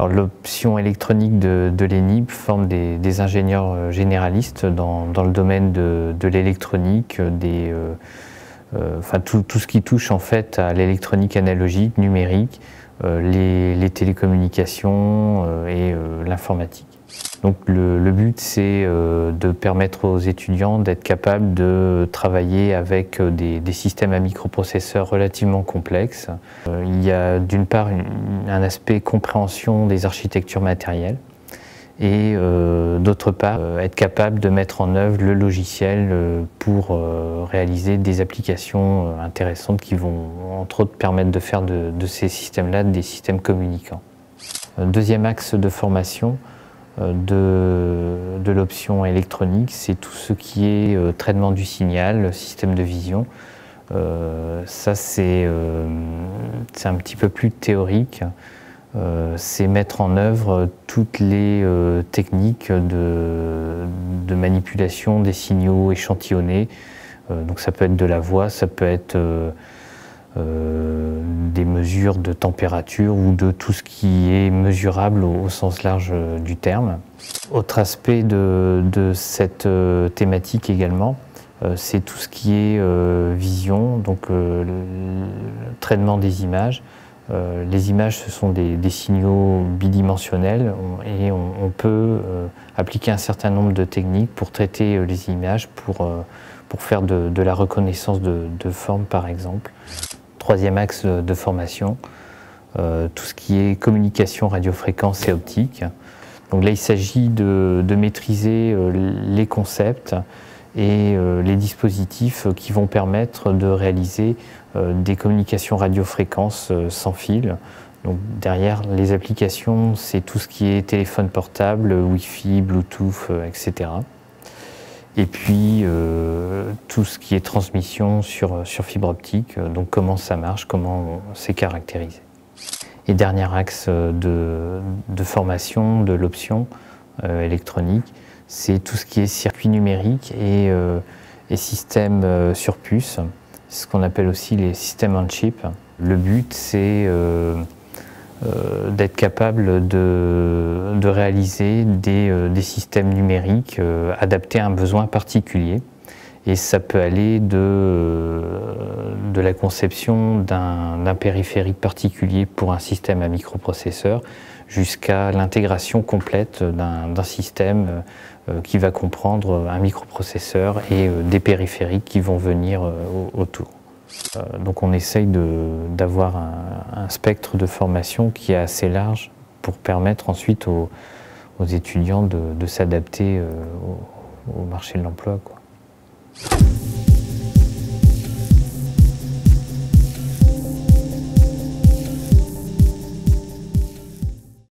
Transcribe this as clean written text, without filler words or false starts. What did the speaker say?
L'option électronique de l'ENIP forme des ingénieurs généralistes dans le domaine de l'électronique, tout ce qui touche en fait à l'électronique analogique, numérique, les télécommunications et l'informatique. Donc le but, c'est de permettre aux étudiants d'être capables de travailler avec des systèmes à microprocesseurs relativement complexes. Il y a d'une part un aspect compréhension des architectures matérielles et d'autre part être capable de mettre en œuvre le logiciel pour réaliser des applications intéressantes qui vont entre autres permettre de faire de ces systèmes-là des systèmes communicants. Deuxième axe de formation de l'option électronique, c'est tout ce qui est traitement du signal, système de vision. Ça c'est un petit peu plus théorique. C'est mettre en œuvre toutes les techniques de manipulation des signaux échantillonnés. Donc ça peut être de la voix, ça peut être des mesures de température ou de tout ce qui est mesurable au sens large du terme. Autre aspect de cette thématique également, c'est tout ce qui est vision, donc le traitement des images. Les images, ce sont des signaux bidimensionnels et on peut appliquer un certain nombre de techniques pour traiter les images, pour faire de la reconnaissance de forme par exemple. Troisième axe de formation, tout ce qui est communication radiofréquence et optique. Donc là, il s'agit de maîtriser les concepts et les dispositifs qui vont permettre de réaliser des communications radiofréquences sans fil. Donc derrière les applications, c'est tout ce qui est téléphone portable, Wi-Fi, Bluetooth, etc. Et puis tout ce qui est transmission sur fibre optique, donc comment ça marche, comment c'est caractérisé. Et dernier axe de formation de l'option électronique, c'est tout ce qui est circuit numérique et système sur puce, c'est ce qu'on appelle aussi les systèmes on chip. Le but, c'est d'être capable de réaliser des systèmes numériques adaptés à un besoin particulier. Et ça peut aller de la conception d'un périphérique particulier pour un système à microprocesseur jusqu'à l'intégration complète d'un système qui va comprendre un microprocesseur et des périphériques qui vont venir autour. Donc on essaye d'avoir un spectre de formation qui est assez large pour permettre ensuite aux étudiants de s'adapter au marché de l'emploi, quoi.